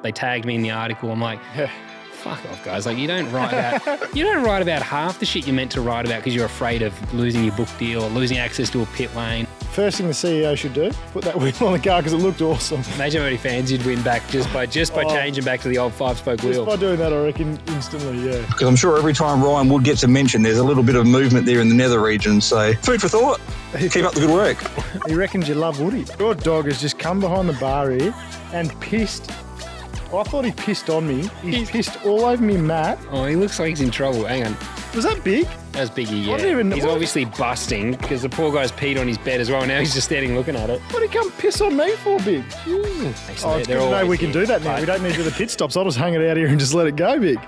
They tagged me in the article. I'm like, fuck off, guys. Like, you don't write about half the shit you're meant to write about because you're afraid of losing your book deal or losing access to a pit lane. First thing the CEO should do, put that wheel on the car because it looked awesome. Imagine how many fans you'd win back just by changing back to the old 5-spoke wheel. Just by doing that, I reckon, instantly, yeah. Because I'm sure every time Ryan Wood gets a mention, there's a little bit of movement there in the nether region. So, food for thought. Keep up the good work. He reckons you love Woody. Your dog has just come behind the bar here and pissed. I thought he pissed on me. He's pissed all over me, Matt. Oh, he looks like he's in trouble. Hang on. Was that big? That was Biggie, yeah. He's obviously busting because the poor guy's peed on his bed as well. Now he's just standing looking at it. What did he come piss on me for, Big? Jesus. Oh, it's good to know we can do that now. We don't need to do the pit stops. I'll just hang it out here and just let it go, Big.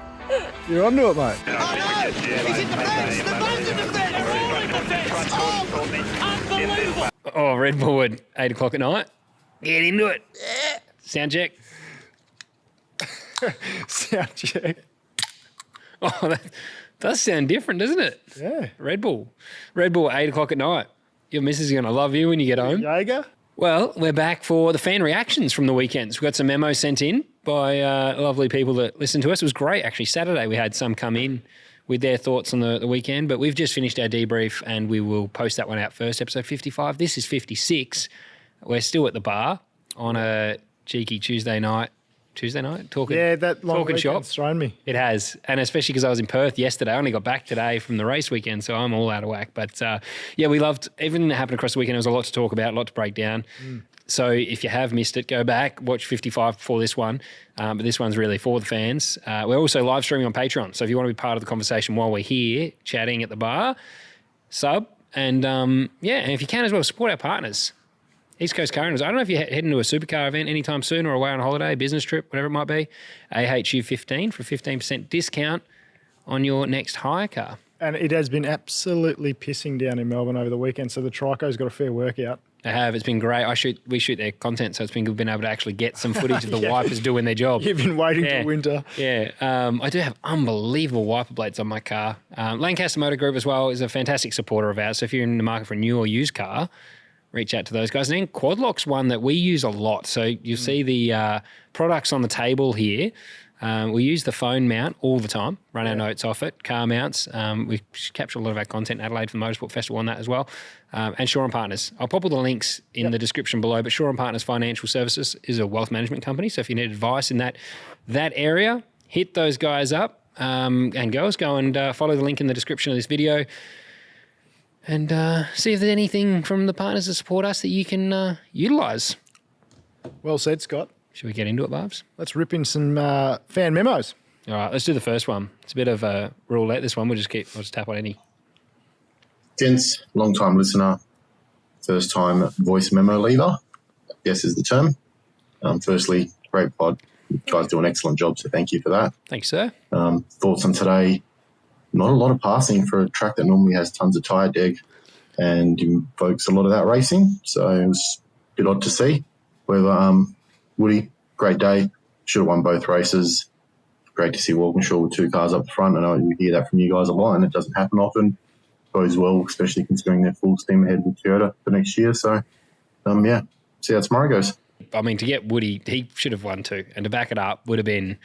You're onto it, mate. Oh, no! He's in the fence! The boat's in the fence! They're all in the fence! Oh, unbelievable! Oh, Red Bull at 8 o'clock at night. Get into it. Sound check. Sound check. Oh, that does sound different, doesn't it? Yeah. Red Bull. Red Bull at 8 o'clock at night. Your missus is going to love you when you get home. Jaeger? Well, we're back for the fan reactions from the weekends. We got some memos sent in by lovely people that listened to us. It was great, actually. Saturday we had some come in with their thoughts on the weekend, but we've just finished our debrief and we will post that one out first, episode 55. This is 56. We're still at the bar on a cheeky Tuesday night talking. Yeah, that long talking shop. weekend's thrown me. It has, and especially because I was in Perth yesterday. I only got back today from the race weekend, so I'm all out of whack. But yeah, we loved everything that happened across the weekend. There was a lot to talk about, a lot to break down. So if you have missed it, go back, watch 55 before this one. But this one's really for the fans. We're also live streaming on Patreon, so if you want to be part of the conversation while we're here chatting at the bar, sub. And and if you can as well, support our partners. East Coast Car Owners. I don't know if you're heading to a supercar event anytime soon or away on holiday, business trip, whatever it might be. AHU15 for a 15% discount on your next hire car. And it has been absolutely pissing down in Melbourne over the weekend, so the Trico's got a fair workout. They have. It's been great. We shoot their content, so it's been good being able to actually get some footage of the wipers doing their job. You've been waiting till winter. Yeah. I do have unbelievable wiper blades on my car. Lancaster Motor Group as well is a fantastic supporter of ours. So if you're in the market for a new or used car, reach out to those guys. And then Quadlock's one that we use a lot. So you see the products on the table here. We use the phone mount all the time, run our notes off it, car mounts. We capture a lot of our content in Adelaide for the Motorsport Festival on that as well. And Shaw & Partners. I'll pop all the links in the description below, but Shaw & Partners Financial Services is a wealth management company. So if you need advice in that area, hit those guys up. And girls, go and follow the link in the description of this video. And see if there's anything from the partners that support us that you can utilise. Well said, Scott. Should we get into it, Barbs? Let's rip in some fan memos. All right, let's do the first one. It's a bit of a roulette, this one. I'll just tap on any. Gents, long-time listener, first-time voice memo leaver, I guess is the term. Firstly, great pod. You guys do an excellent job, so thank you for that. Thanks, sir. Thoughts on today? Not a lot of passing for a track that normally has tons of tyre deg and invokes a lot of that racing. So it was a bit odd to see. However, Woody, great day. Should have won both races. Great to see Walkinshaw with two cars up the front. I know you hear that from you guys a lot, and it doesn't happen often. Goes well, especially considering they're full steam ahead with Toyota for next year. So, see how tomorrow goes. I mean, to get Woody, he should have won too. And to back it up would have been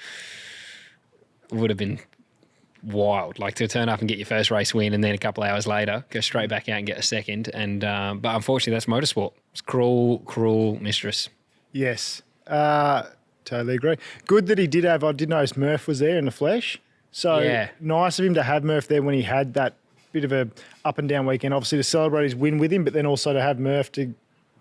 wild. Like to turn up and get your first race win and then a couple of hours later go straight back out and get a second. And but unfortunately, that's motorsport. It's cruel mistress. Yes, totally agree. Good that he did have. I did notice Murph was there in the flesh. So nice of him to have Murph there when he had that bit of a up and down weekend. Obviously to celebrate his win with him, but then also to have Murph to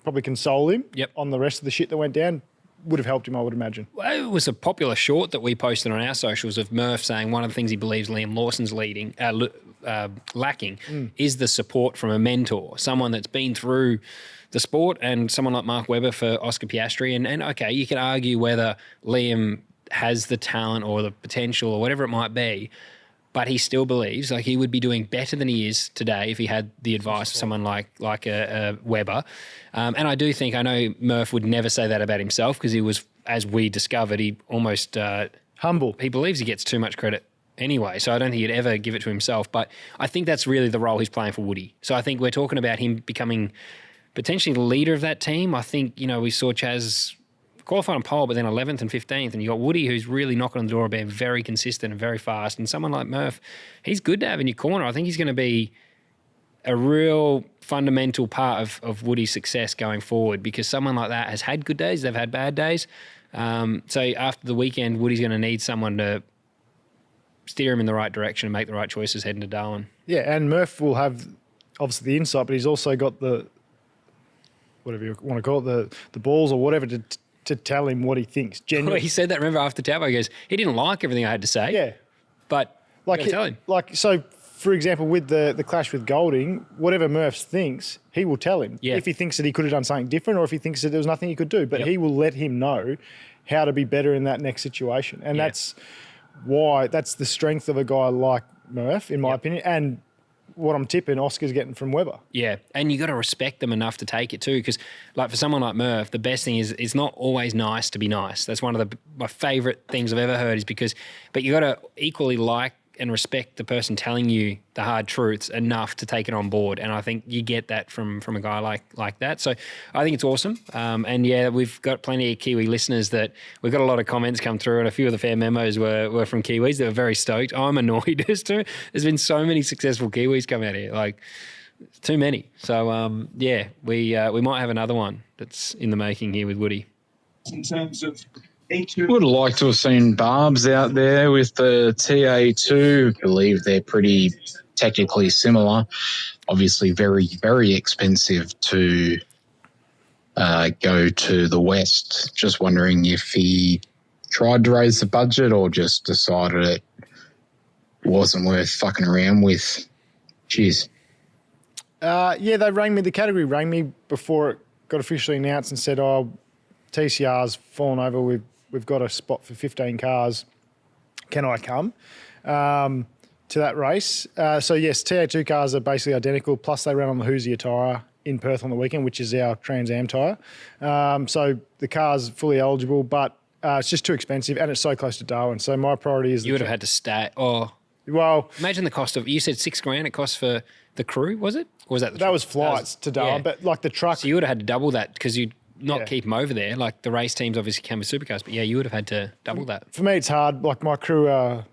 probably console him on the rest of the shit that went down. Would have helped him, I would imagine. Well, it was a popular short that we posted on our socials of Murph saying one of the things he believes Liam Lawson's lacking is the support from a mentor, someone that's been through the sport, and someone like Mark Webber for Oscar Piastri. And okay, you can argue whether Liam has the talent or the potential or whatever it might be, but he still believes like he would be doing better than he is today if he had the advice of someone like a Webber. And I do think, I know Murph would never say that about himself because he was, as we discovered, he almost humble. He believes he gets too much credit anyway, so I don't think he'd ever give it to himself. But I think that's really the role he's playing for Woody. So I think we're talking about him becoming potentially the leader of that team. I think, we saw Chaz qualified on pole, but then 11th and 15th. And you got Woody, who's really knocking on the door, being very consistent and very fast. And someone like Murph, he's good to have in your corner. I think he's going to be a real fundamental part of Woody's success going forward, because someone like that has had good days, they've had bad days. So after the weekend, Woody's going to need someone to steer him in the right direction and make the right choices heading to Darwin. Yeah, and Murph will have obviously the insight, but he's also got the, whatever you want to call it, the balls or whatever to tell him what he thinks. Genuinely. He said that, remember, after Tabo, he goes, he didn't like everything I had to say. Yeah. But tell him. So, for example, with the clash with Golding, whatever Murph thinks, he will tell him. Yeah. If he thinks that he could have done something different, or if he thinks that there was nothing he could do, but he will let him know how to be better in that next situation. And that's the strength of a guy like Murph, in my opinion, and what I'm tipping Oscar's getting from Webber. Yeah, and you got to respect them enough to take it too, because like for someone like Murph, the best thing is it's not always nice to be nice. That's one of my favourite things I've ever heard, but you got to equally like and respect the person telling you the hard truths enough to take it on board. And I think you get that from a guy like that. So I think it's awesome. And yeah, we've got plenty of Kiwi listeners that we've got a lot of comments come through, and a few of the fair memos were from Kiwis that were very stoked. I'm annoyed as to there's been so many successful Kiwis come out here, like too many. So yeah, we might have another one that's in the making here with Woody. In terms of would have liked to have seen Barbs out there with the TA2. I believe they're pretty technically similar. Obviously very, very expensive to go to the West. Just wondering if he tried to raise the budget or just decided it wasn't worth fucking around with. Cheers. Yeah, the category rang me before it got officially announced and said, TCR's fallen over. We've got a spot for 15 cars. Can I come to that race? So, yes, TA2 cars are basically identical, plus they ran on the Hoosier tyre in Perth on the weekend, which is our Trans Am tyre. So the car's fully eligible, but it's just too expensive, and it's so close to Darwin. So my priority is... You would have had to stay... Well... Imagine the cost of... You said $6,000 it cost for the crew, was it? Or was that the That was flights to Darwin, but like the truck... So you would have had to double that because you'd keep them over there. Like the race teams obviously came with supercars, but yeah, you would have had to double that. For me, it's hard. Like my crew are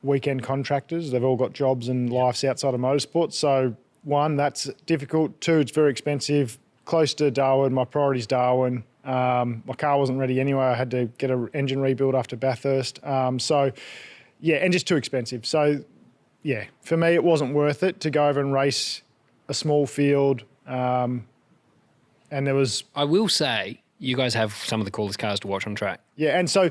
weekend contractors. They've all got jobs and lives outside of motorsport. So one, that's difficult. Two, it's very expensive. Close to Darwin. My priority's Darwin. My car wasn't ready anyway. I had to get an engine rebuild after Bathurst. So yeah, and just too expensive. So yeah, for me, it wasn't worth it to go over and race a small field. And there was... I will say, you guys have some of the coolest cars to watch on track. Yeah, and so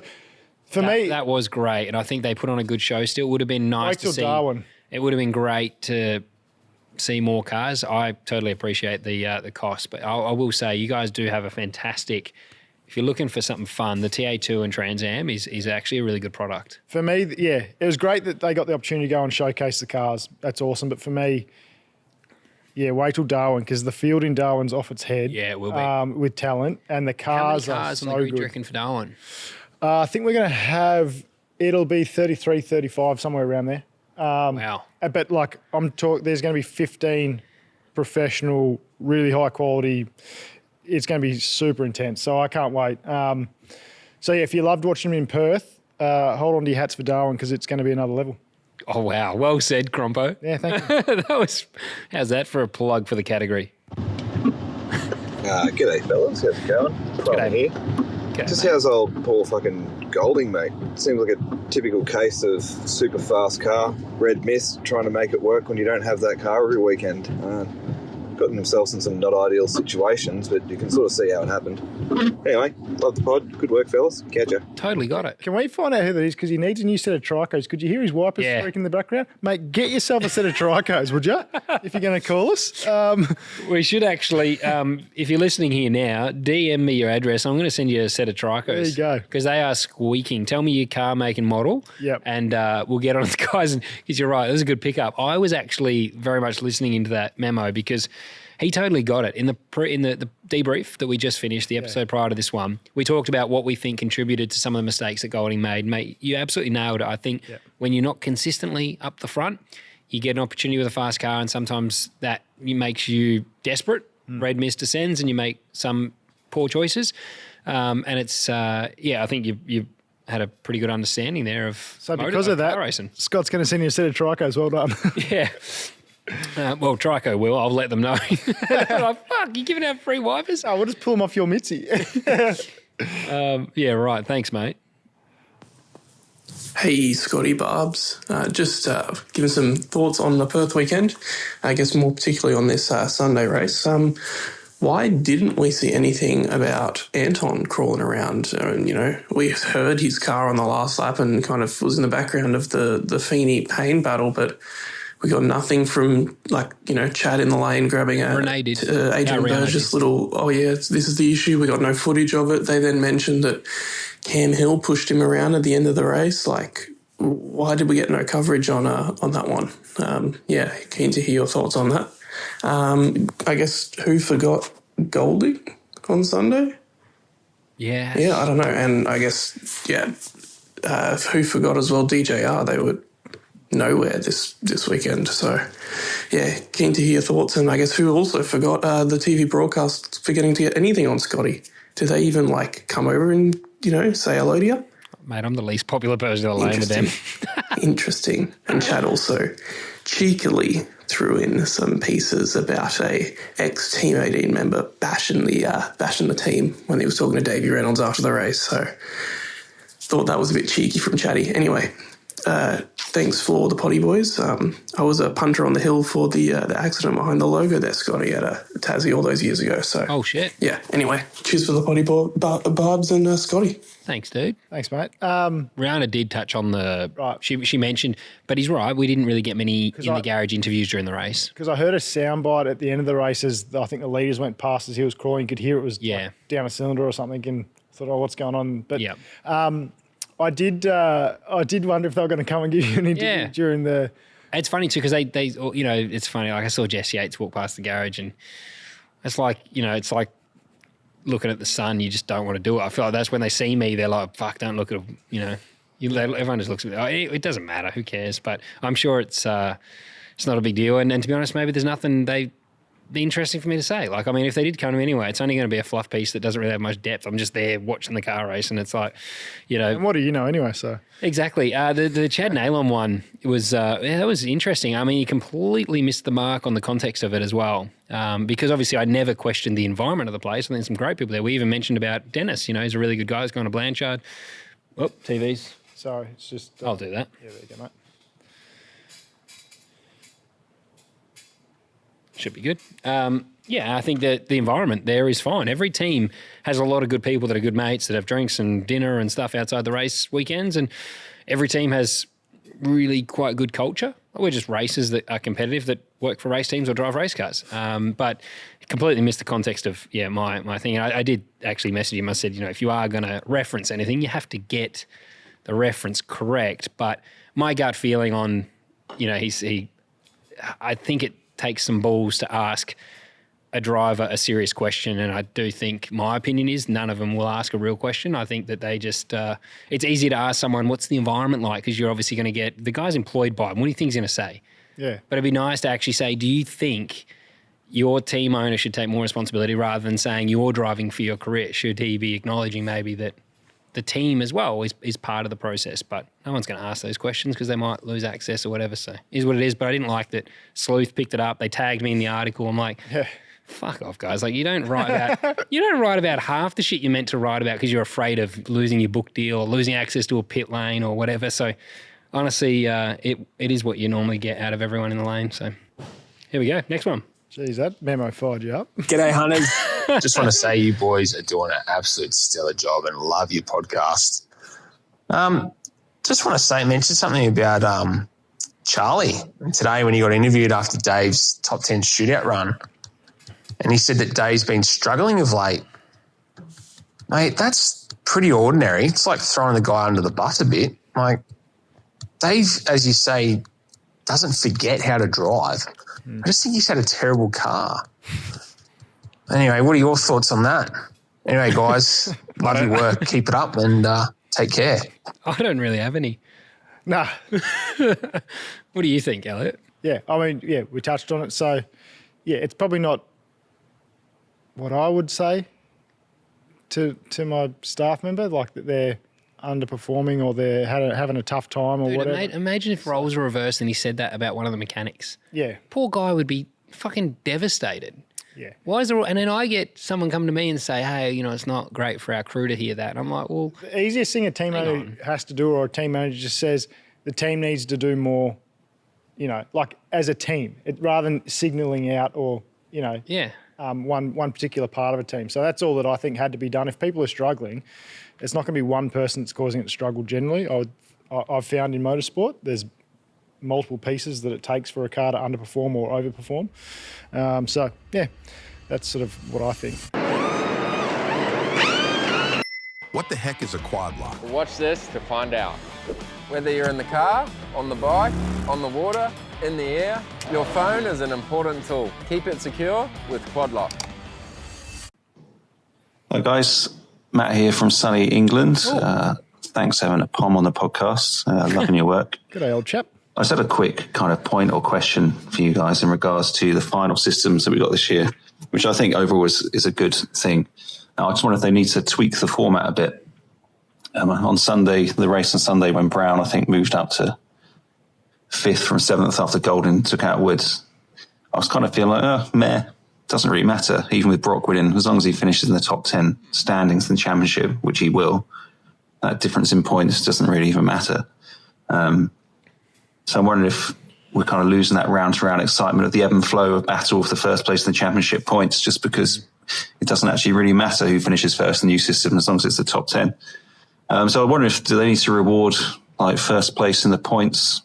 for me... That was great, and I think they put on a good show. Still would have been nice to see... Darwin. It would have been great to see more cars. I totally appreciate the cost, but I will say, you guys do have a fantastic... If you're looking for something fun, the TA2 and Trans Am is actually a really good product. For me, yeah, it was great that they got the opportunity to go and showcase the cars. That's awesome, but for me... Yeah, wait till Darwin, because the field in Darwin's off its head. Yeah, it will be. With talent, and the cars, How many cars are on so the grid good. do you reckon for Darwin? I think we're going to have, it'll be 33, 35, somewhere around there. Wow. But like there's going to be 15 professional, really high quality. It's going to be super intense, so I can't wait. So yeah, if you loved watching them in Perth, hold on to your hats for Darwin, because it's going to be another level. Oh, wow. Well said, Crompo. Yeah, thank you. How's that for a plug for the category? G'day, fellas. How's it going? G'day. Here. G'day, Just mate. how's old Paul fucking Golding, mate? Seems like a typical case of super fast car, red mist, trying to make it work when you don't have that car every weekend. Gotten themselves in some not ideal situations, but you can sort of see how it happened. Anyway, love the pod. Good work, fellas. Catch ya. Totally got it. Can we find out who that is? Because he needs a new set of tricos. Could you hear his wipers squeaking in the background? Mate, get yourself a set of tricos, would you? If you're going to call us. We should actually, if you're listening here now, DM me your address. I'm going to send you a set of tricos. There you go. Because they are squeaking. Tell me your car, make and model. Yep. And we'll get on to the guys. Because you're right, that was a good pickup. I was actually very much listening into that memo because he totally got it. In the debrief that we just finished, the episode prior to this one, we talked about what we think contributed to some of the mistakes that Golding made. Mate, you absolutely nailed it. I think when you're not consistently up the front, you get an opportunity with a fast car, and sometimes that makes you desperate. Red mist descends and you make some poor choices. And it's, I think you've had a pretty good understanding there of So because of that, car racing. Scott's going to send you a set of tricos. Well done. Yeah. Well, Trico will. I'll let them know. Like, fuck, you giving out free wipers? Oh, we'll just pull them off your Mitzi. Yeah, right. Thanks, mate. Hey, Scotty Barbs. Just giving some thoughts on the Perth weekend. I guess more particularly on this Sunday race. Why didn't we see anything about Anton crawling around? We heard his car on the last lap and kind of was in the background of the Feeney Payne battle, but we got nothing from, Chad in the lane grabbing Adrian Burgess little, this is the issue. We got no footage of it. They then mentioned that Cam Hill pushed him around at the end of the race. Like, why did we get no coverage on that one? Keen to hear your thoughts on that. I guess who forgot Goldie on Sunday? Yeah. Yeah, I don't know. And I guess, who forgot as well DJR? They were nowhere this weekend. So, keen to hear your thoughts. And I guess who also forgot the TV broadcast forgetting to get anything on Scotty? Did they even, come over and, say hello to you? Mate, I'm the least popular person in the lane with them. Interesting. And Chad also cheekily threw in some pieces about a ex-Team 18 member bashing the team when he was talking to Davey Reynolds after the race. So thought that was a bit cheeky from Chatty. Anyway, thanks for the potty boys. I was a punter on the hill for the accident behind the logo there, Scotty, at a Tassie all those years ago. So oh shit. Yeah. Anyway, cheers for the potty Barbs and Scotty. Thanks, dude. Thanks, mate. Rihanna did touch on the right. She mentioned, but he's right. We didn't really get many the garage interviews during the race because I heard a soundbite at the end of the race as I think the leaders went past as he was crawling. You could hear it was down a cylinder or something, and thought, what's going on? But I did wonder if they were going to come and give you an interview during the. It's funny too because they it's funny. Like I saw Jesse Yates walk past the garage, and it's like looking at the sun. You just don't want to do it. I feel like that's when they see me. They're like, "Fuck, don't look at everyone just looks at me. It doesn't matter. Who cares?" But I'm sure it's not a big deal. And to be honest, maybe there's nothing be interesting for me to say. Like, I mean, if they did come to me anyway, it's only going to be a fluff piece that doesn't really have much depth. I'm just there watching the car race, and it's like, And what do you know anyway? So exactly. The Chad Nalon one was that was interesting. I mean, you completely missed the mark on the context of it as well, because obviously I never questioned the environment of the place. I think some great people there. We even mentioned about Dennis. He's a really good guy. He's going to Blanchard. Oh, TVs. Sorry, it's just. I'll do that. Yeah, there you go, mate. Should be good. I think that the environment there is fine. Every team has a lot of good people that are good mates that have drinks and dinner and stuff outside the race weekends, and every team has really quite good culture. We're just racers that are competitive that work for race teams or drive race cars. But completely missed the context of my thing. And I did actually message him. I said, if you are going to reference anything, you have to get the reference correct. But my gut feeling on, I think it takes some balls to ask a driver a serious question, and I do think my opinion is none of them will ask a real question. I think that they just it's easy to ask someone, what's the environment like, because you're obviously going to get the guy's employed by him. What do you think he's going to say? Yeah. But it'd be nice to actually say, do you think your team owner should take more responsibility rather than saying you're driving for your career? Should he be acknowledging maybe that the team as well is part of the process? But no one's going to ask those questions because they might lose access or whatever. So it is what it is. But I didn't like that Sleuth picked it up. They tagged me in the article. I'm like, fuck off, guys. Like, you don't write about half the shit you're meant to write about because you're afraid of losing your book deal or losing access to a pit lane or whatever. So honestly, it is what you normally get out of everyone in the lane. So here we go. Next one. Geez, that memo fired you up. G'day, hunters. Just want to say you boys are doing an absolute stellar job and love your podcast. Just want to mention something about Charlie today when he got interviewed after Dave's top 10 shootout run. And he said that Dave's been struggling of late. Mate, that's pretty ordinary. It's like throwing the guy under the bus a bit. Like, Dave, as you say, doesn't forget how to drive. I just think he's had a terrible car. Anyway, what are your thoughts on that? Anyway, guys, love your work. Keep it up and take care. I don't really have any. Nah. What do you think, Elliot? Yeah, I mean, we touched on it. So, it's probably not what I would say. to my staff member, like that they're underperforming or they're having a tough time or whatever. Mate, imagine if roles were reversed and he said that about one of the mechanics. Yeah. Poor guy would be fucking devastated. Yeah. Why is there? And then I get someone come to me and say, "Hey, it's not great for our crew to hear that." And I'm like, "Well, the easiest thing a team manager has to do, or a team manager just says the team needs to do more, like as a team, rather than signalling out or one particular part of a team. So that's all that I think had to be done. If people are struggling, it's not going to be one person that's causing it to struggle. Generally, I've found in motorsport, there's multiple pieces that it takes for a car to underperform or overperform. So, yeah, that's sort of what I think. What the heck is a quad lock? Watch this to find out. Whether you're in the car, on the bike, on the water, in the air, your phone is an important tool. Keep it secure with Quad Lock. Hi guys, Matt here from sunny England. Thanks for having a Pom on the podcast. Loving your work. Good day, old chap. I just had a quick kind of point or question for you guys in regards to the final systems that we got this year, which I think overall is a good thing. Now, I just wonder if they need to tweak the format a bit. On Sunday, the race on Sunday, when Brown, I think, moved up to 5th from 7th after Golden took out Woods, I was kind of feeling like, doesn't really matter, even with Brock winning, as long as he finishes in the top 10 standings in the championship, which he will. That difference in points doesn't really even matter. So I'm wondering if we're kind of losing that round-to-round excitement of the ebb and flow of battle for the first place in the championship points, just because it doesn't actually really matter who finishes first in the new system as long as it's the top 10. So I wonder if do they need to reward like first place in the points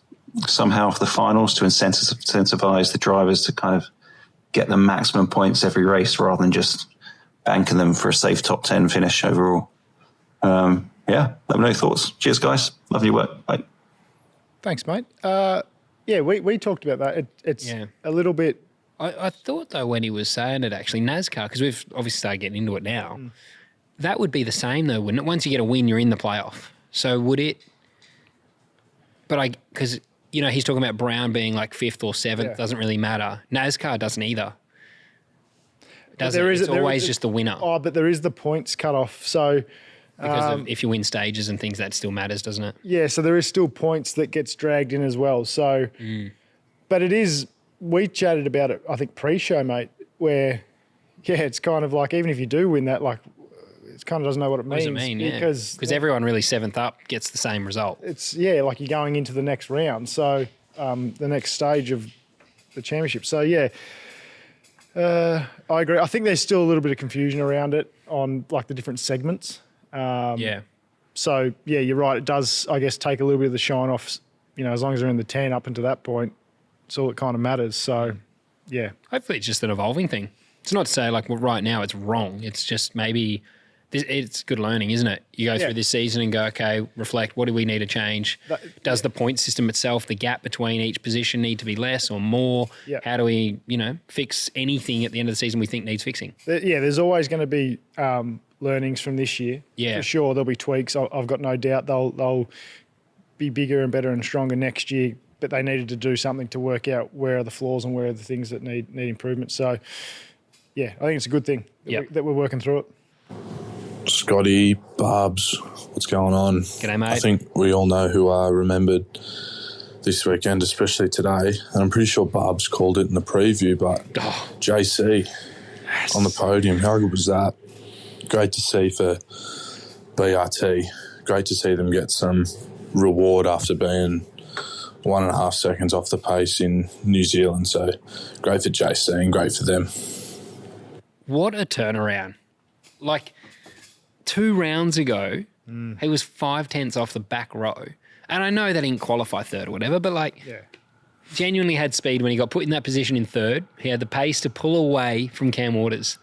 somehow for the finals to incentivize the drivers to kind of get the maximum points every race rather than just banking them for a safe top 10 finish overall. Let me know your thoughts. Cheers, guys. Love your work. Bye. Thanks, mate. We talked about that. It's a little bit... I thought, though, when he was saying it, actually, NASCAR, because we've obviously started getting into it now, that would be the same, though, wouldn't it? Once you get a win, you're in the playoff. So would it... But because, he's talking about Brown being like 5th or 7th, doesn't really matter. NASCAR doesn't either. It's always just the winner. Oh, but there is the points cut off, so... Because if you win stages and things, that still matters, doesn't it? Yeah, so there is still points that gets dragged in as well. So, but it is, we chatted about it, I think, pre-show, mate, where, it's kind of like, even if you do win that, like, it kind of doesn't know what it means. What does it mean? Because everyone really 7th up gets the same result. It's, like you're going into the next round. So, the next stage of the championship. So, I agree. I think there's still a little bit of confusion around it on, like, the different segments. So, you're right. It does, I guess, take a little bit of the shine off, as long as they're in the 10 up until that point. It's all that kind of matters. So, Hopefully it's just an evolving thing. It's not to say, like, right now it's wrong. It's just maybe it's good learning, isn't it? You go through this season and go, okay, reflect, what do we need to change? Does the point system itself, the gap between each position need to be less or more? How do we, fix anything at the end of the season we think needs fixing? There's always going to be... learnings from this year. For sure, there'll be tweaks. I've got no doubt they'll be bigger and better and stronger next year, but they needed to do something to work out where are the flaws and where are the things that need improvement. So, I think it's a good thing that we're working through it. Scotty, Barbs, what's going on? G'day, mate. I think we all know who are remembered this weekend, especially today. And I'm pretty sure Barbs called it in the preview, but JC on the podium, how good was that? Great to see for BRT. Great to see them get some reward after being 1.5 seconds off the pace in New Zealand. So great for JC and great for them. What a turnaround. Like 2 rounds ago, he was 5/10 off the back row. And I know they didn't qualify 3rd or whatever, but genuinely had speed when he got put in that position in 3rd. He had the pace to pull away from Cam Waters.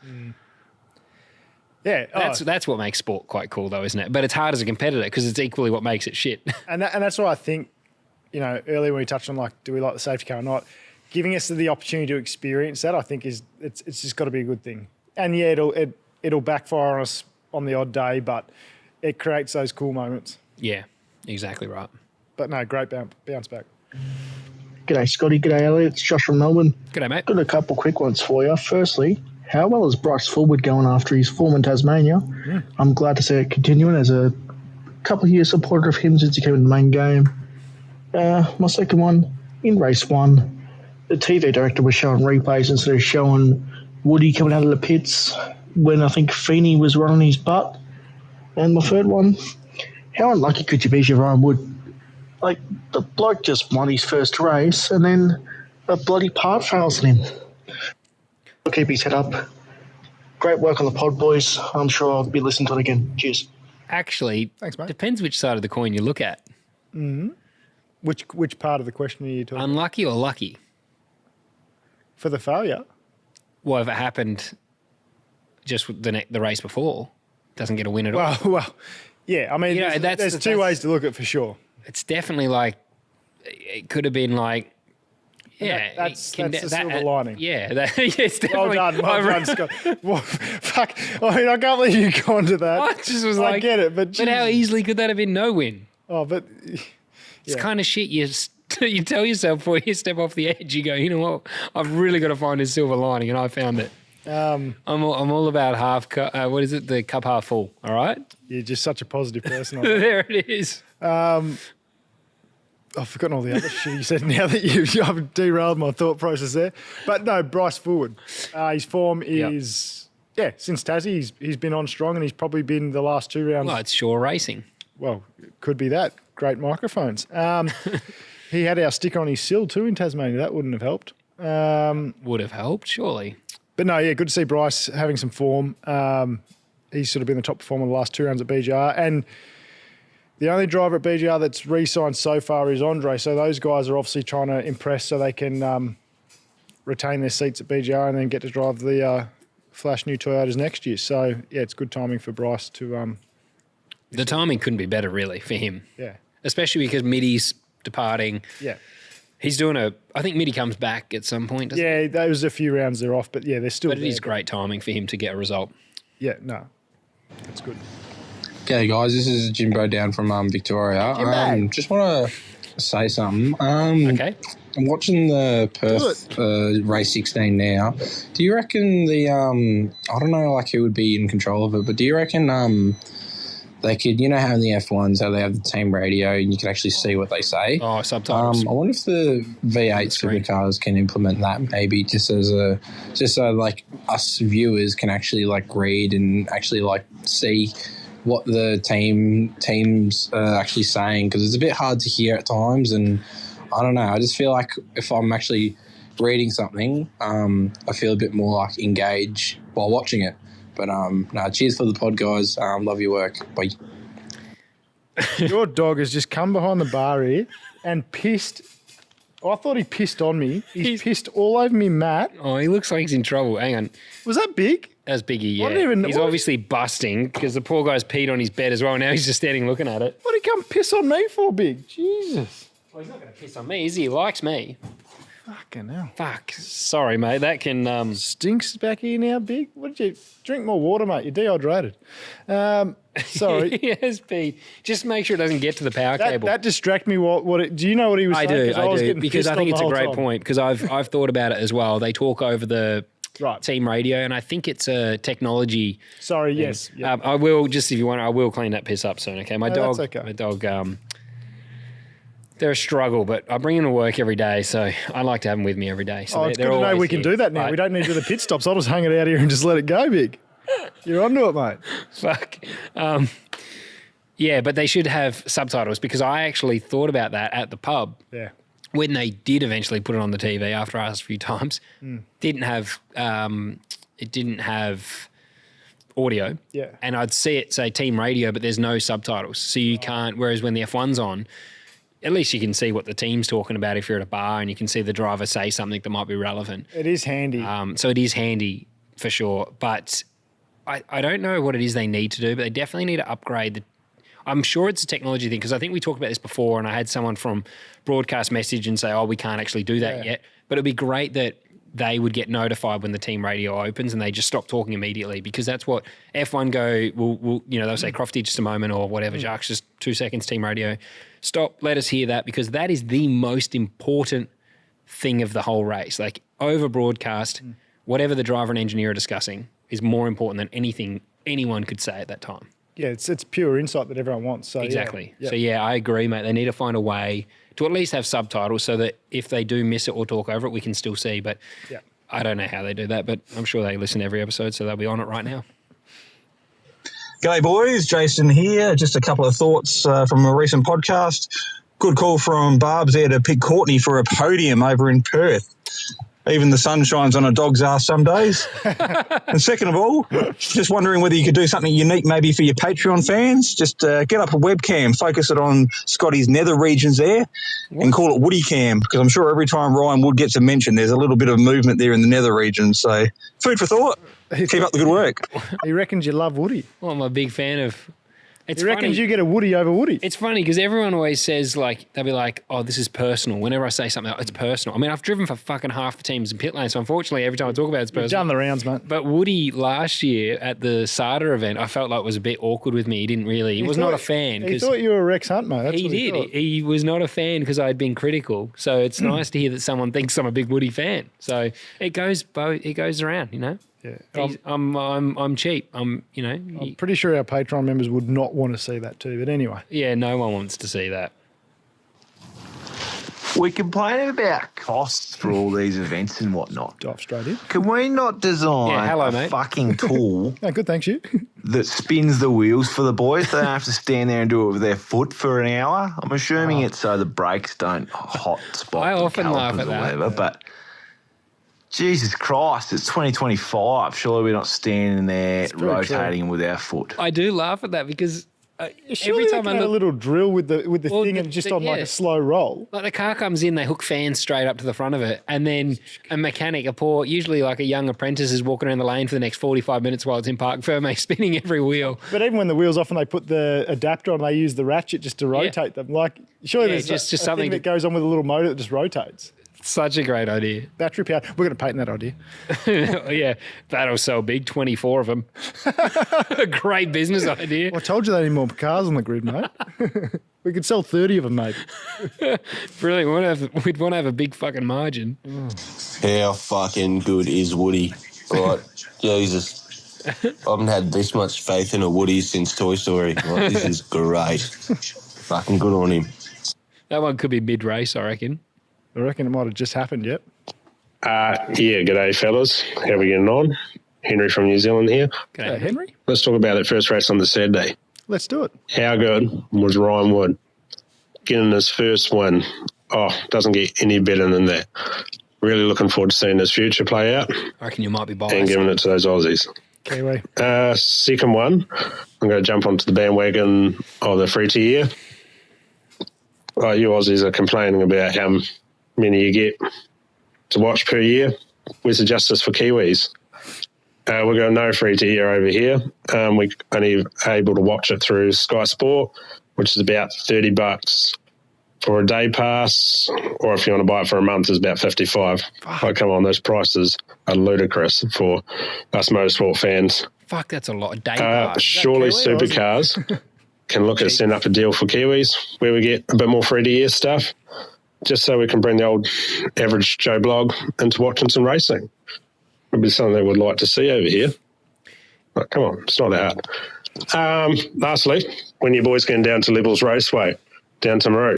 That's what makes sport quite cool, though, isn't it? But it's hard as a competitor because it's equally what makes it shit. And that's why I think, earlier when we touched on, like, do we like the safety car or not? Giving us the opportunity to experience that, I think, it's just got to be a good thing. And it'll backfire on us on the odd day, but it creates those cool moments. Yeah, exactly right. But no, great bounce back. G'day, Scotty. G'day, Elliot. It's Josh from Melbourne. G'day, mate. Got a couple quick ones for you. Firstly, how well is Bryce Forward going after his form in Tasmania? Yeah. I'm glad to see it continuing as a couple of years supporter of him since he came in the main game. My second one, in race 1, the TV director was showing replays instead of showing Woody coming out of the pits when I think Feeney was running his butt. And my third one, how unlucky could you be if you're Ryan Wood? Like, the bloke just won his first race and then a bloody part fails in him. I'll keep his head up. Great work on the pod, boys. I'm sure I'll be listening to it again. Cheers. Actually, thanks, mate. Depends which side of the coin you look at. Mm-hmm. Which part of the question are you talking Unlucky or lucky? For the failure? Well, if it happened just the race before, doesn't get a win at all. Well, yeah. I mean, there's two ways to look at it for sure. It's definitely like, it could have been like, yeah. That's the silver lining. Yeah, it's definitely. Well done, Scott. Well, fuck. I mean, I can't believe you've gone to that. I just was like, I get it, but how easily could that have been no win? Oh, but it's kind of shit. You tell yourself before you step off the edge, you go, you know what? I've really got to find a silver lining, and I found it. I'm all about half cup. What is it? The cup half full. All right. You're just such a positive person. There it is. I've forgotten all the other shit you said now that I've derailed my thought process there. But no, Bryce Forward. His form is, since Tassie, he's been on strong and he's probably been the last 2 rounds. Well, it's sure racing. Well, it could be that. Great microphones. He had our sticker on his sill too in Tasmania. That wouldn't have helped. Would have helped, surely. But no, good to see Bryce having some form. He's sort of been the top performer the last 2 rounds at BGR. And the only driver at BGR that's re-signed so far is Andre. So those guys are obviously trying to impress so they can retain their seats at BGR and then get to drive the flash new Toyotas next year. So, yeah, it's good timing for Bryce to... the timing couldn't be better, really, for him. Yeah. Especially because Mitty's departing. Yeah. He's doing I think Mitty comes back at some point, doesn't he? There was a few rounds they're off, but yeah, they're still But it is great timing for him to get a result. Yeah, no. That's good. Okay, guys, this is Jimbo down from Victoria. Just want to say something. Okay. I'm watching the Perth race 16 now. Do you reckon I don't know like who would be in control of it, but do you reckon they could, how in the F1s, how they have the team radio and you can actually see what they say? Oh, subtitles. I wonder if the V8 supercars can implement that maybe just so like us viewers can actually like read and actually like see what the team's actually saying, because it's a bit hard to hear at times, and I don't know. I just feel like if I'm actually reading something, I feel a bit more like engaged while watching it. But cheers for the pod, guys. Love your work. Bye. Your dog has just come behind the bar here and pissed. I thought he pissed on me. He's pissed all over me, Matt. Oh, he looks like he's in trouble. Hang on. Was that big? That's Biggie, yeah. I didn't even know. He's obviously busting because the poor guy's peed on his bed as well. Now he's just standing looking at it. What did he come piss on me for, Big? Jesus. Well, he's not going to piss on me, is he? He likes me. Fucking hell. Fuck. Sorry, mate. That can... Stinks back here now, Big. What did you... Drink more water, mate. You're dehydrated. Sorry. Yes, Pete. Just make sure it doesn't get to the power cable. That distracted me. Do you know what he was saying? I do. Because I think it's a great point. Because I've thought about it as well. They talk over the team radio, and I think it's a technology. Sorry, yes. Yeah. I will, just if you want, I will clean that piss up soon, okay? My dog, they're a struggle, but I bring them to work every day, so I like to have them with me every day. So it's good to know we can do that now. Right. We don't need to do the pit stops. I'll just hang it out here and just let it go, Big. You're onto it, mate. Fuck. Yeah, but they should have subtitles, because I actually thought about that at the pub. Yeah. When they did eventually put it on the TV after I asked a few times, didn't have audio. Yeah. And I'd see it say team radio, but there's no subtitles. So you can't, whereas when the F1's on, at least you can see what the team's talking about if you're at a bar, and you can see the driver say something that might be relevant. It is handy. So it is handy for sure. But I don't know what it is they need to do, but they definitely need to upgrade I'm sure it's a technology thing, because I think we talked about this before, and I had someone from broadcast message and say, we can't actually do that yet. But it'd be great that they would get notified when the team radio opens and they just stop talking immediately, because that's what F1 will they'll say, Crofty, just a moment, or whatever, Jacques, just 2 seconds, team radio. Stop, let us hear that, because that is the most important thing of the whole race. Like, over broadcast, whatever the driver and engineer are discussing is more important than anything anyone could say at that time. Yeah, it's pure insight that everyone wants. So Exactly. Yeah. So, yeah, I agree, mate. They need to find a way to at least have subtitles so that if they do miss it or talk over it, we can still see. But Yeah. I don't know how they do that, but I'm sure they listen to every episode, so they'll be on it right now. G'day, boys. Jason here. Just a couple of thoughts from a recent podcast. Good call from Barb's there to pick Courtney for a podium over in Perth. Even the sun shines on a dog's ass some days. And second of all, just wondering whether you could do something unique maybe for your Patreon fans. Just get up a webcam, focus it on Scotty's nether regions there, and call it Woody Cam, because I'm sure every time Ryan Wood gets a mention, there's a little bit of movement there in the nether region. So food for thought. Keep up the good work. He reckons you love Woody. Well, I'm a big fan of... He reckons you get a Woody over Woody. It's funny because everyone always says, like, they'll be like, oh, this is personal. Whenever I say something, it's personal. I mean, I've driven for fucking half the teams in pit lane, so unfortunately, every time I talk about it, it's personal. You've done the rounds, mate. But Woody last year at the SADA event, I felt like was a bit awkward with me. He was not a fan. He thought you were Rex Hunt, mate. That's he what did. He was not a fan because I had been critical. So it's nice to hear that someone thinks I'm a big Woody fan. So it goes around, you know. Yeah, I'm cheap. I'm pretty sure our Patreon members would not want to see that too. But anyway, yeah, no one wants to see that. We complain about costs for all these events and whatnot. Dive straight in. Can we not design a fucking tool Oh, good, thanks you. that spins the wheels for the boys? They don't have to stand there and do it with their foot for an hour. I'm assuming it's so the brakes don't hot spot. I the often laugh calipers at or that. whatever, but Jesus Christ, it's 2025. Surely we're not standing there very rotating with our foot. I do laugh at that because Surely every they time can I add look, a little drill with the thing and just on like yeah. a slow roll. like the car comes in, they hook fans straight up to the front of it, and then a mechanic, usually like a young apprentice, is walking around the lane for the next 45 minutes while it's in park firme, spinning every wheel. But even when the wheel's off and they put the adapter on, they use the ratchet just to rotate them. Like surely there's just a something thing that goes on with a little motor that just rotates. Such a great idea. Battery powered. We're going to patent that idea. Yeah, that'll sell big. 24 of them. A great business idea. Well, I told you they need more cars on the grid, mate. We could sell 30 of them, maybe. Brilliant. We'd want to have a big fucking margin. How fucking good is Woody? Right, Jesus. I haven't had this much faith in a Woody since Toy Story. Like, this is great. Fucking good on him. That one could be mid-race, I reckon. I reckon it might have just happened, yep. G'day, fellas. How are we getting on? Henry from New Zealand here. G'day, Henry. Let's talk about that first race on the Saturday. Let's do it. How good was Ryan Wood? Getting his first win. Oh, doesn't get any better than that. Really looking forward to seeing his future play out. I reckon you might be biased. And giving it to those Aussies. Kiwi. Second one, I'm going to jump onto the bandwagon of the free to year. You Aussies are complaining about how many you get to watch per year. Where's the justice for Kiwis? We've got no free to year over here. We're only able to watch it through Sky Sport, which is about $30 for a day pass, or if you want to buy it for a month, it's about $55. Oh, come on, those prices are ludicrous for us motorsport fans. Fuck, that's a lot of day pass. Surely Supercars can look at setting up a deal for Kiwis where we get a bit more free to year stuff, just so we can bring the old average Joe blog into watching some racing. Would be something they would like to see over here. But come on, it's not that hard. Lastly, when your boys getting down to Levels Raceway, down Timaru.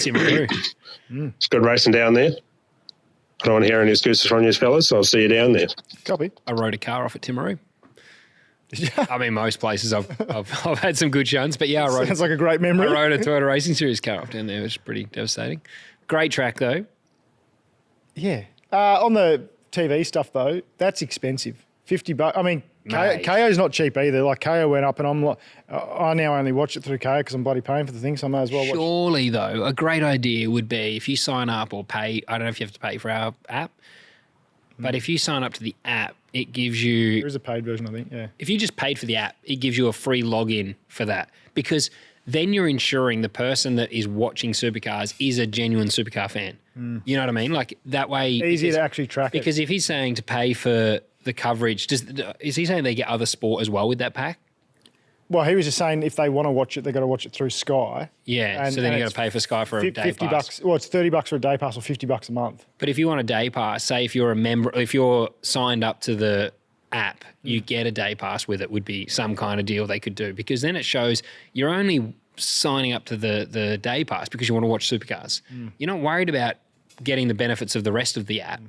It's good racing down there. I don't want to hear any excuses from you fellas, so I'll see you down there. Copy. I rode a car off at Timaru. I mean, most places I've had some good shuns, but yeah, I rode. Sounds like a great memory. I rode a Toyota Racing Series car off down there. It was pretty devastating. Great track though. Yeah. On the TV stuff though, that's expensive. $50. I mean, KO's not cheap either. Like KO went up, and I'm like, I now only watch it through KO because I'm bloody paying for the thing, so I may as well watch. Surely though, a great idea would be if you sign up or pay. I don't know if you have to pay for our app, but if you sign up to the app, it gives you. There is a paid version, I think. Yeah. If you just paid for the app, it gives you a free login for that, because then you're ensuring the person that is watching Supercars is a genuine Supercar fan. You know what I mean? Like that way, easier to actually track it. Because if he's saying to pay for the coverage, is he saying they get other sport as well with that pack? Well, he was just saying if they want to watch it, they've got to watch it through Sky. Yeah, so then you got to pay for Sky for a day pass. $50. Well, it's $30 for a day pass or $50 a month. But if you want a day pass, say if you're a member, if you're signed up to the app, you get a day pass with it, would be some kind of deal they could do, because then it shows you're only signing up to the day pass because you want to watch Supercars. You're not worried about getting the benefits of the rest of the app.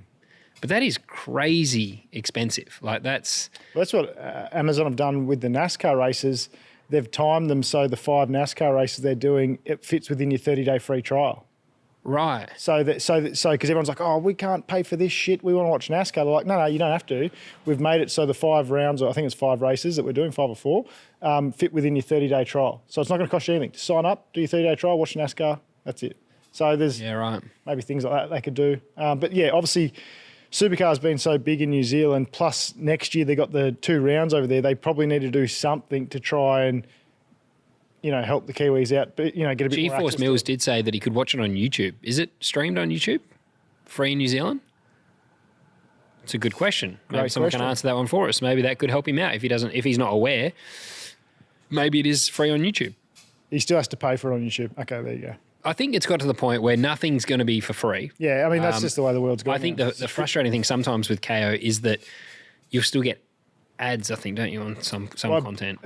But that is crazy expensive. Like that's what Amazon have done with the NASCAR races. They've timed them so the 5 NASCAR races they're doing, it fits within your 30-day free trial. Right. So because everyone's like, oh, we can't pay for this shit. We want to watch NASCAR. They're like, no, you don't have to. We've made it so the 5 rounds, or I think it's 5 races that we're doing, 5 or 4, fit within your 30-day trial. So it's not going to cost you anything. Just sign up, do your 30-day trial, watch NASCAR. That's it. So there's maybe things like that they could do. But yeah, obviously, Supercars being so big in New Zealand, plus next year they got the 2 rounds over there, they probably need to do something to try and, help the Kiwis out, but, get a bit more access. GeForce Mills did say that he could watch it on YouTube. Is it streamed on YouTube? Free in New Zealand? It's a good question. Maybe someone can answer that one for us. Maybe that could help him out if he's not aware. Maybe it is free on YouTube. He still has to pay for it on YouTube. Okay, there you go. I think it's got to the point where nothing's going to be for free. Yeah, I mean, that's just the way the world's going. I think the frustrating thing sometimes with KO is that you'll still get ads, I think, don't you, on some content?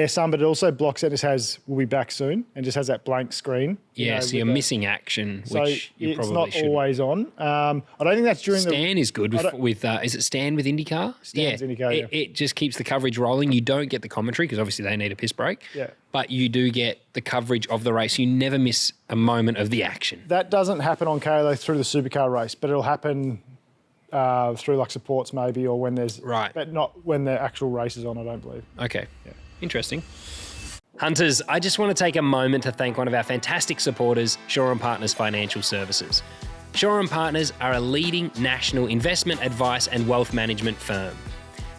Some, but it also blocks it. Just has "We'll be back soon" and just has that blank screen. So you're missing action, which you probably it's not always on. I don't think that's during Stan is good with is it Stan with IndyCar? Stan's IndyCar, It just keeps the coverage rolling. You don't get the commentary because obviously they need a piss break. Yeah. But you do get the coverage of the race. You never miss a moment of the action. That doesn't happen on KO though through the Supercar race, but it'll happen through like supports maybe, or when there's but not when the actual race is on, I don't believe. Okay. Yeah. Interesting. Hunters, I just want to take a moment to thank one of our fantastic supporters, Shaw & Partners Financial Services. Shaw & Partners are a leading national investment advice and wealth management firm.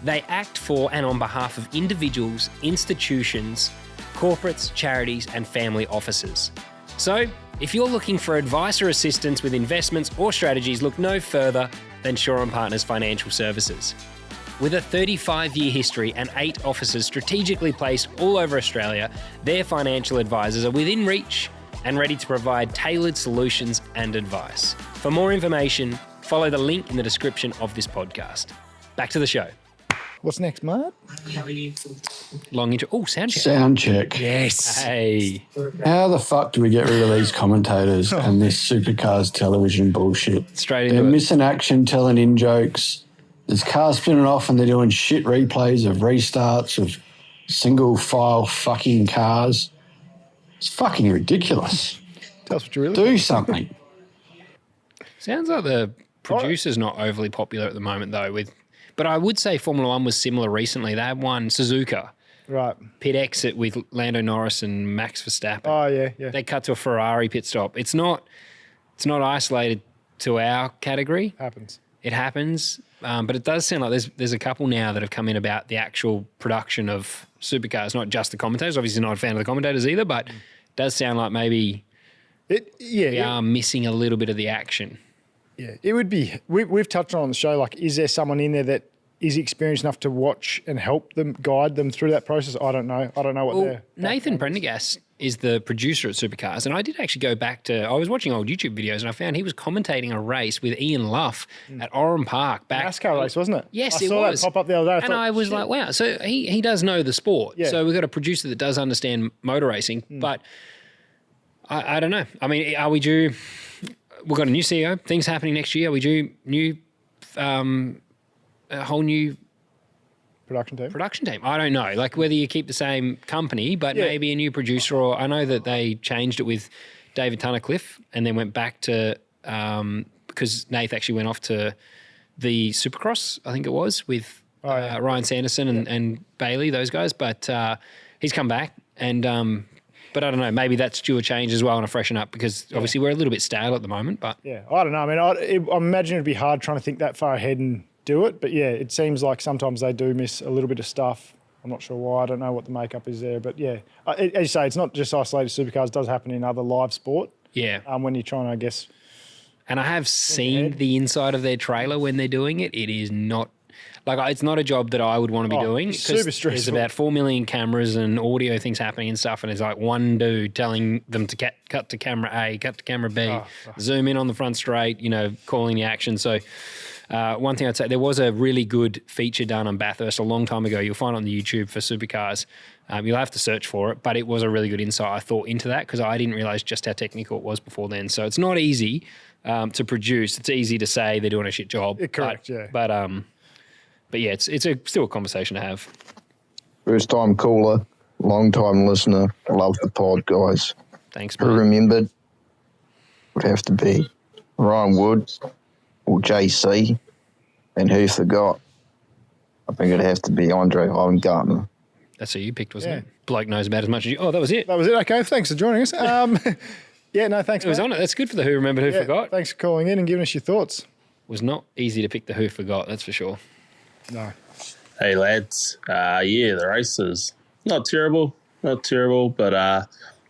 They act for and on behalf of individuals, institutions, corporates, charities, and family offices. So, if you're looking for advice or assistance with investments or strategies, look no further than Shaw & Partners Financial Services. With a 35-year history and 8 offices strategically placed all over Australia, their financial advisors are within reach and ready to provide tailored solutions and advice. For more information, follow the link in the description of this podcast. Back to the show. What's next, Mark? Long intro. Oh, sound check. Sound check. Yes. Hey. How the fuck do we get rid of these commentators and this Supercars television bullshit? Straight into They're it. missing action, telling in jokes. There's cars spinning off and they're doing shit replays of restarts of single file fucking cars. It's fucking ridiculous. Tell us what you really do something. Sounds like the producer's not overly popular at the moment, though. But I would say Formula One was similar recently. They had one, Suzuka. Right. Pit exit with Lando Norris and Max Verstappen. Oh, yeah. They cut to a Ferrari pit stop. It's not isolated to our category. It happens. But it does sound like there's a couple now that have come in about the actual production of Supercars, not just the commentators. Obviously not a fan of the commentators either, but it does sound like maybe we are missing a little bit of the action. Yeah, it would be. We've touched on the show, like, is there someone in there that is experienced enough to watch and help them, guide them through that process? I don't know. I don't know what they're. Nathan Prendergast is the producer at Supercars, and I did actually go back to, I was watching old YouTube videos and I found he was commentating a race with Ian Luff at Oran Park. NASCAR race, wasn't it? Yes, I it saw was. that pop up the other day. I was like, wow. So he does know the sport. Yeah. So we've got a producer that does understand motor racing, but I don't know. I mean, are we due? We've got a new CEO. Things happening next year. Are we due a whole new production team? I don't know. Like whether you keep the same company, but maybe a new producer. Or I know that they changed it with David Tunnicliffe and then went back to because Nath actually went off to the Supercross, I think it was, with Ryan Sanderson and Bailey, those guys. But he's come back and. But I don't know, maybe that's due a change as well and a freshen up because obviously we're a little bit stale at the moment. But yeah, I don't know. I mean, I imagine it'd be hard trying to think that far ahead and do it. But yeah, it seems like sometimes they do miss a little bit of stuff. I'm not sure why. I don't know what the makeup is there. But yeah, as you say, it's not just isolated Supercars. It does happen in other live sport. Yeah. When you're trying to, I guess. And I have seen the inside of their trailer when they're doing it. It is not Like, it's not a job that I would want to be doing. Super stressful. There's about 4 million cameras and audio things happening and stuff, and there's like one dude telling them to cut to camera A, cut to camera B, zoom in on the front straight, calling the action. So one thing I'd say, there was a really good feature done on Bathurst a long time ago. You'll find it on the YouTube for Supercars. You'll have to search for it, but it was a really good insight, I thought, into that, because I didn't realise just how technical it was before then. So it's not easy to produce. It's easy to say they're doing a shit job. Correct, yeah. But yeah, it's still a conversation to have. First time caller, long time listener. Love the pod, guys. Thanks, Who mate. remembered would have to be Ryan Wood or JC, and who forgot? I think it'd have to be Andre Heimgartner. That's who you picked, wasn't it? Bloke knows about as much as you. Oh, that was it. That was it. Okay, thanks for joining us. Yeah, no, thanks. It was on it. That's good for the who remembered, who forgot. Thanks for calling in and giving us your thoughts. Was not easy to pick the who forgot, that's for sure. No. Hey lads, the races not terrible, but I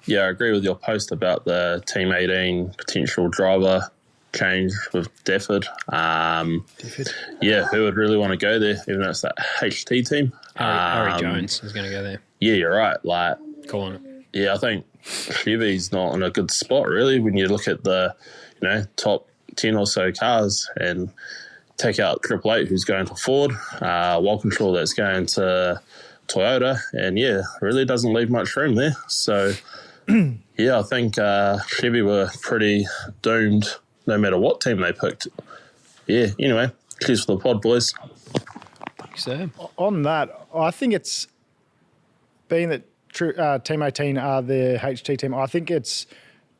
agree with your post about the Team 18 potential driver change with Defford. Who would really want to go there, even though it's that HT team? Harry Jones is going to go there. Yeah, you're right. Like, calling it. Yeah, I think Chevy's not in a good spot really when you look at the top 10 or so cars and take out Triple Eight, who's going to Ford, Walkinshaw that's going to Toyota, and really doesn't leave much room there. So I think Chevy were pretty doomed no matter what team they picked. Anyway, cheers for the pod, boys. So on that, I think it's being that Team 18 are the HT team, I think it's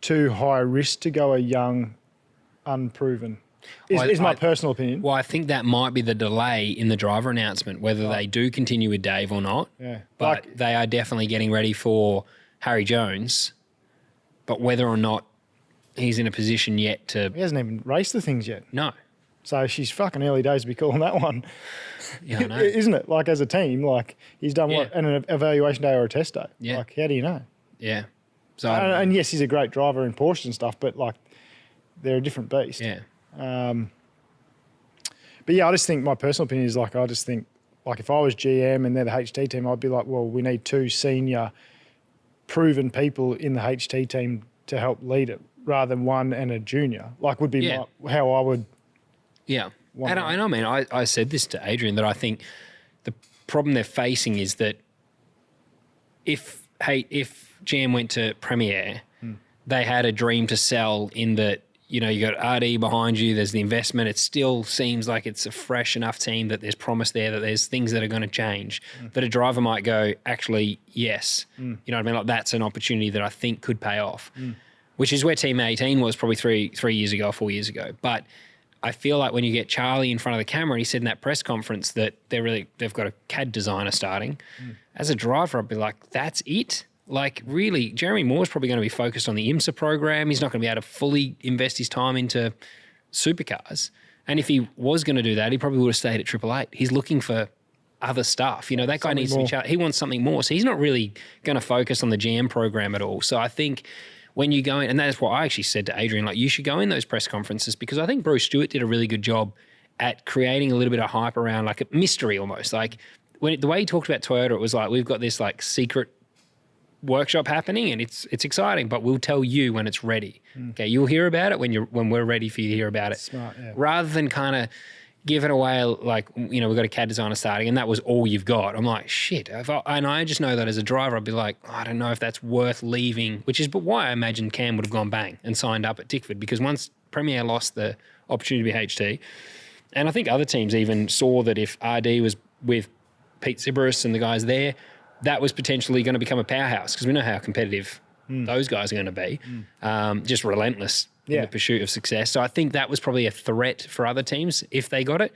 too high risk to go a young, unproven. Is my personal opinion. Well, I think that might be the delay in the driver announcement, whether they do continue with Dave or not. Yeah. But they are definitely getting ready for Harry Jones. But whether or not he's in a position yet to... He hasn't even raced the things yet. No. So she's fucking early days to be calling that one. Yeah, I know. Isn't it? Like, as a team, like, he's done what? An evaluation day or a test day. Yeah. Like, how do you know? Yeah. So and yes, he's a great driver in Porsche and stuff, but, like, they're a different beast. Yeah. But yeah, I just think my personal opinion is like, I just think like if I was GM and they're the HT team, I'd be like, well, we need 2 senior proven people in the HT team to help lead it rather than one and a junior. Like would be how I would. Yeah. And I mean, I said this to Adrian that I think the problem they're facing is that if GM went to Premier, they had a dream to sell in that, you got RD behind you, there's the investment. It still seems like it's a fresh enough team that there's promise there, that there's things that are going to change, that a driver might go, actually, yes. You know what I mean? Like that's an opportunity that I think could pay off, which is where Team 18 was probably 3 years ago, 4 years ago. But I feel like when you get Charlie in front of the camera, he said in that press conference that they've got a CAD designer starting. As a driver, I'd be like, that's it? Like, really, Jeremy Moore's probably going to be focused on the IMSA program. He's not going to be able to fully invest his time into supercars. And if he was going to do that, he probably would have stayed at Triple Eight. He's looking for other stuff. That guy needs to be he wants something more. So he's not really going to focus on the GM program at all. So I think when you go in, and that's what I actually said to Adrian, like, you should go in those press conferences because I think Bruce Stewart did a really good job at creating a little bit of hype around, like, a mystery almost. Like, the way he talked about Toyota, it was like, we've got this, like, secret workshop happening and it's exciting, but we'll tell you when it's ready. Okay, you'll hear about it when we're ready for you to hear about it. Smart, yeah. Rather than kind of give it away like, we've got a CAD designer starting and that was all you've got. I'm like, shit. And I just know that as a driver, I'd be like, I don't know if that's worth leaving, but why I imagine Cam would have gone bang and signed up at Tickford, because once Premier lost the opportunity to be HT, and I think other teams even saw that if RD was with Pete Zibaris and the guys there, that was potentially going to become a powerhouse, because we know how competitive those guys are going to be, just relentless in the pursuit of success. So I think that was probably a threat for other teams if they got it.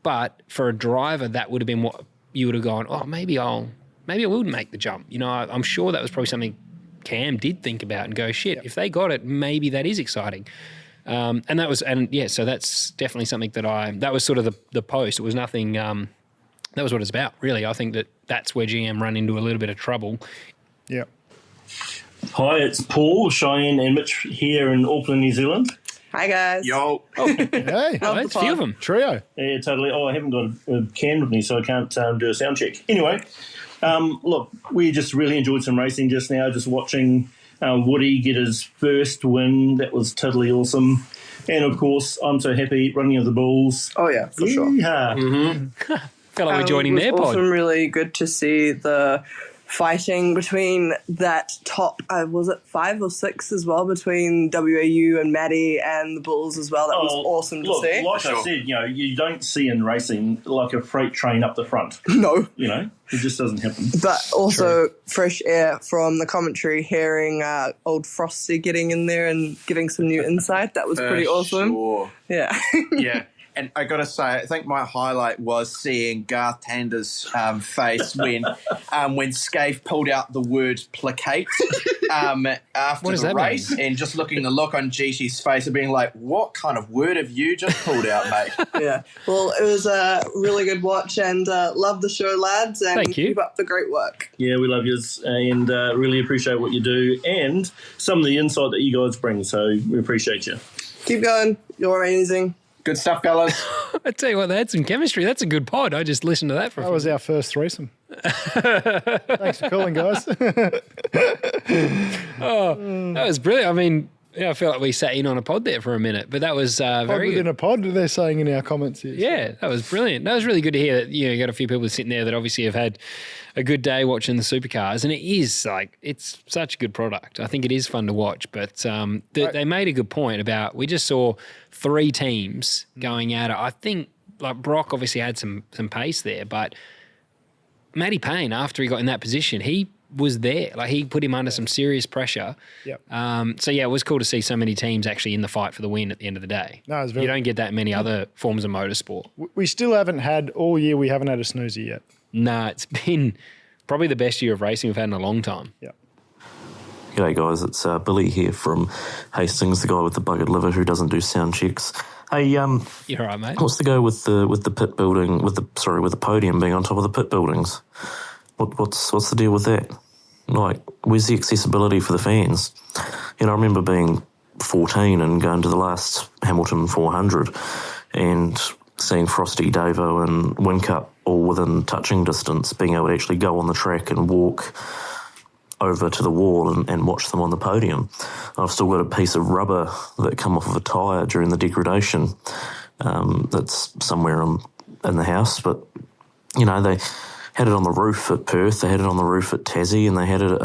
But for a driver, that would have been what you would have gone, oh, maybe I will make the jump. I'm sure that was probably something Cam did think about and go, shit, if they got it, maybe that is exciting. So that's definitely something that was sort of the post. It was nothing... that was what it's about, really. I think that's where GM run into a little bit of trouble. Yeah. Hi, it's Paul, Cheyenne and Mitch here in Auckland, New Zealand. Hi, guys. Yo. Hey, Love the a few of pod. them. Trio. Yeah, totally. Oh, I haven't got a can with me, so I can't do a sound check. Anyway, look, we just really enjoyed some racing just now, just watching Woody get his first win. That was totally awesome. And, of course, I'm so happy running of the Bulls. Oh, yeah, for sure. Mm-hmm. Felt like we're joining their It was pod. awesome, really good to see the fighting between that top, was it 5 or 6 as well, between WAU and Maddie and the Bulls as well. That was awesome to see. Like I said, you don't see in racing like a freight train up the front. No. It just doesn't happen. But also fresh air from the commentary, hearing old Frosty getting in there and giving some new insight. That was pretty awesome. Sure. Yeah. Yeah. And I got to say, I think my highlight was seeing Garth Tander's face when Scaife pulled out the word placate after What does the that race, mean? and just looking the look on Gigi's face of being like, "What kind of word have you just pulled out, mate?" Yeah. Well, it was a really good watch, and love the show, lads. And Thank you. Keep up the great work. Yeah, we love yous and really appreciate what you do and some of the insight that you guys bring. So we appreciate you. Keep going. You're amazing. Good stuff, fellas. I tell you what, they had some chemistry. That's a good pod. I just listened to that for a That was our first threesome. Thanks for calling, guys. That was brilliant. I mean, I feel like we sat in on a pod there for a minute, but that was Pod very within good. a pod, they're saying in our comments here. Yeah, that was brilliant. That was really good to hear that, you got a few people sitting there that obviously have had a good day watching the supercars, and it is it's such a good product. I think it is fun to watch, but they made a good point about, we just saw 3 teams going at it. I think Brock obviously had some pace there, but Matty Payne, after he got in that position, he was there. He put him under some serious pressure. Yep. So yeah, it was cool to see so many teams actually in the fight for the win at the end of the day. No, it's You don't get that many other forms of motorsport. We still haven't had, all year, we haven't had a snoozer yet. Nah, it's been probably the best year of racing we've had in a long time. Yeah. G'day guys, it's Billy here from Hastings, the guy with the buggered liver who doesn't do sound checks. Hey, You're all right, mate. what's the go with the pit building, with the podium being on top of the pit buildings? What's the deal with that? Where's the accessibility for the fans? I remember being 14 and going to the last Hamilton 400 and seeing Frosty, Davo and Whincup all within touching distance, being able to actually go on the track and walk over to the wall and watch them on the podium. I've still got a piece of rubber that come off of a tyre during the degradation that's somewhere in the house, but they had it on the roof at Perth, they had it on the roof at Tassie, and they had it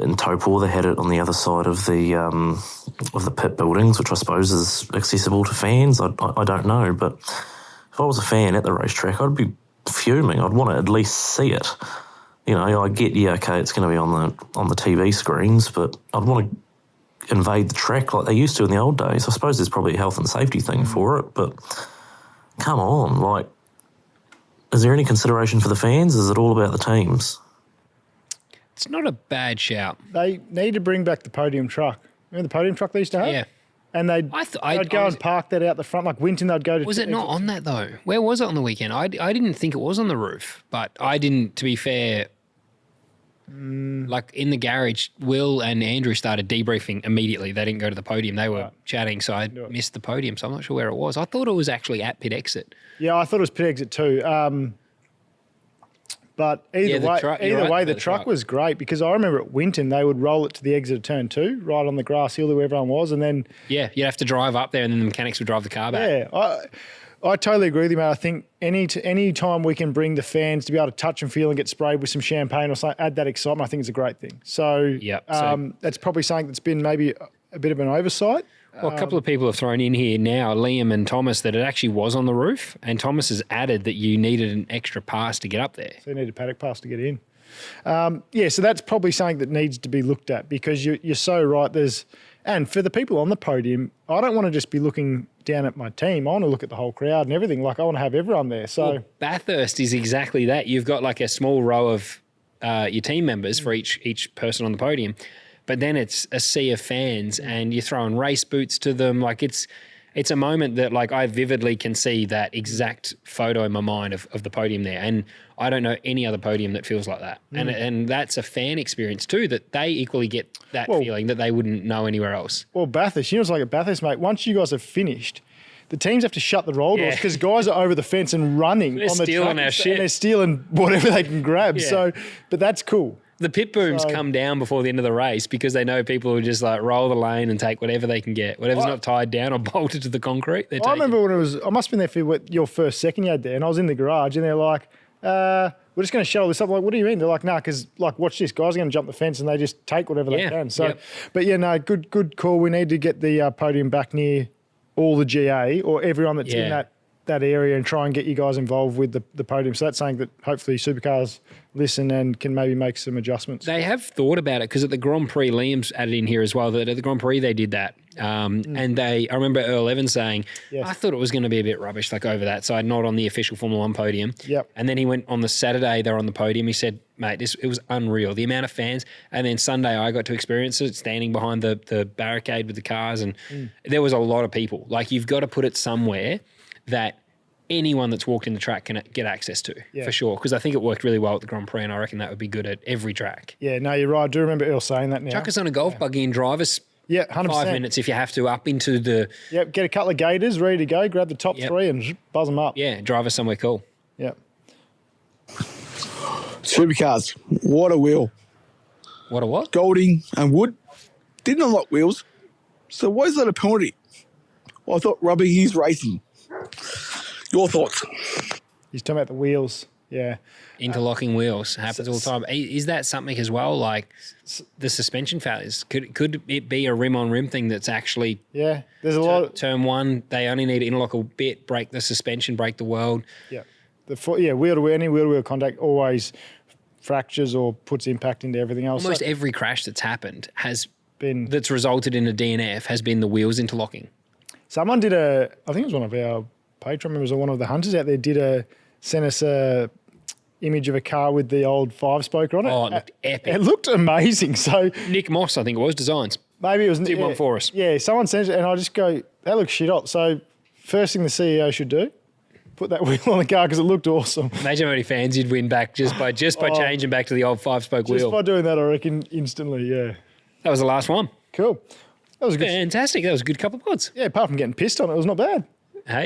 in Taupo. They had it on the other side of the pit buildings, which I suppose is accessible to fans. I don't know, but if I was a fan at the racetrack, I'd be fuming. I'd want to at least see it. I get, okay, it's going to be on the TV screens, but I'd want to invade the track like they used to in the old days. I suppose there's probably a health and safety thing for it, but come on, is there any consideration for the fans? Is it all about the teams? It's not a bad shout. They need to bring back the podium truck. Remember the podium truck they used to have? Yeah. And they'd go and park that out the front. Like Winton, they'd go to... Was it not on that, though? Where was it on the weekend? I didn't think it was on the roof, but I didn't, to be fair... in the garage, Will and Andrew started debriefing immediately. They didn't go to the podium. They were chatting, so I missed the podium, so I'm not sure where it was. I thought it was actually at pit exit. Yeah, I thought it was pit exit too. But either way, the truck was great, because I remember at Winton, they would roll it to the exit of turn 2, right on the grass hill where everyone was, and then... Yeah, you'd have to drive up there and then the mechanics would drive the car back. Yeah, I totally agree with you, mate. I think any time we can bring the fans to be able to touch and feel and get sprayed with some champagne or something, add that excitement, I think it's a great thing. So, that's probably something that's been maybe a bit of an oversight. Well, a couple of people have thrown in here now, Liam and Thomas, that it actually was on the roof, and Thomas has added that you needed an extra pass to get up there. So you need a paddock pass to get in. So that's probably something that needs to be looked at, because you're so right. And for the people on the podium, I don't want to just be looking down at my team. I want to look at the whole crowd and everything. I want to have everyone there. So Bathurst is exactly that. You've got a small row of your team members for each person on the podium, but then it's a sea of fans, and you're throwing race boots to them. It's it's a moment that like I vividly can see that exact photo in my mind of the podium there. And I don't know any other podium that feels like that. And that's a fan experience too, that they equally get that feeling that they wouldn't know anywhere else. Well, Bathurst, you know, it's like at Bathurst, mate, once you guys have finished, the teams have to shut the roll doors because guys are over the fence and running They're on the stealing track our shit. and they're stealing whatever they can grab. Yeah. So, but that's cool. The pit booms come down before the end of the race because they know people will just like roll the lane and take whatever they can get. Whatever's not tied down or bolted to the concrete, they're I taking. remember when I must have been there for your first second you had there, and I was in the garage and they're like, we're just going to shut all this up. I'm like, what do you mean? They're like, nah, because like, watch this. Guys are going to jump the fence and they just take whatever they can. So, but yeah, no, good call. We need to get the podium back near all the GA or everyone that's in that area and try and get you guys involved with the podium. So that's saying that hopefully Supercars listen and can maybe make some adjustments. They have thought about it because at the Grand Prix, Liam's added in here as well, that at the Grand Prix they did that. And I remember Earl Evans saying, I thought it was going to be a bit rubbish, like over that side, not on the official Formula One podium. Yep. And then he went on the Saturday, they're on the podium. He said, mate, it was unreal. The amount of fans. And then Sunday I got to experience it, standing behind the barricade with the cars. And there was a lot of people. Like you've got to put it somewhere that anyone that's walked in the track can get access to, for sure. Because I think it worked really well at the Grand Prix, and I reckon that would be good at every track. Yeah, no, you're right. I do remember Earl saying that now. Chuck us on a golf buggy and drive us 100%. 5 minutes if you have to up into the... Yep, get a couple of gators ready to go, grab the top three and buzz them up. Yeah, drive us somewhere cool. Yep. Supercars, what a wheel. What a what? Golding and Wood didn't unlock wheels. So why is that a penalty? Well, I thought rubbing is racing. Your thoughts? He's talking about the wheels. Yeah. Interlocking wheels happens all the time. Is that something as well, like the suspension failures? Could it be a rim-on-rim thing that's actually... Yeah, there's a lot of... Turn one, they only need to interlock a bit, break the suspension, break the world. Yeah. Wheel-to-wheel, any wheel-to-wheel contact always fractures or puts impact into everything else. Almost every crash that's happened that's resulted in a DNF has been the wheels interlocking. Someone did I think it was one of our Patreon members or one of the hunters out there sent us a image of a car with the old 5-spoke on it. Oh, it looked epic. It looked amazing. So Nick Moss, I think it was, Designs. Maybe it was... Did one for us. Yeah, someone sent it and I just go, that looks shit hot. So first thing the CEO should do, put that wheel on the car because it looked awesome. Imagine how many fans you'd win back just by changing back to the old 5-spoke wheel. Just by doing that, I reckon, instantly, yeah. That was the last one. Cool. That was good. Fantastic. That was a good couple of pods. Yeah, apart from getting pissed on it was not bad.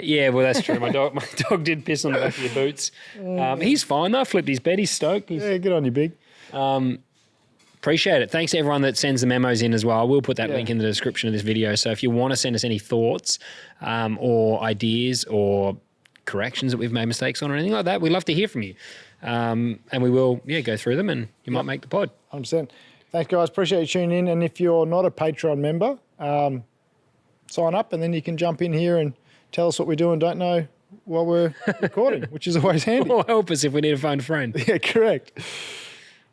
Yeah, well, that's true. My dog did piss on the back of your boots. He's fine though. Flipped his bed. He's stoked. Yeah, good on you, Big. Appreciate it. Thanks to everyone that sends the memos in as well. We'll put that link in the description of this video. So if you want to send us any thoughts or ideas or corrections that we've made mistakes on or anything like that, we'd love to hear from you. And we will, go through them and you might make the pod. 100%. Thanks, guys. Appreciate you tuning in. And if you're not a Patreon member, sign up and then you can jump in here and tell us what we do and don't know while we're recording, which is always handy. Or help us if we need to find a friend. Yeah, correct.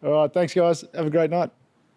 All right. Thanks, guys. Have a great night.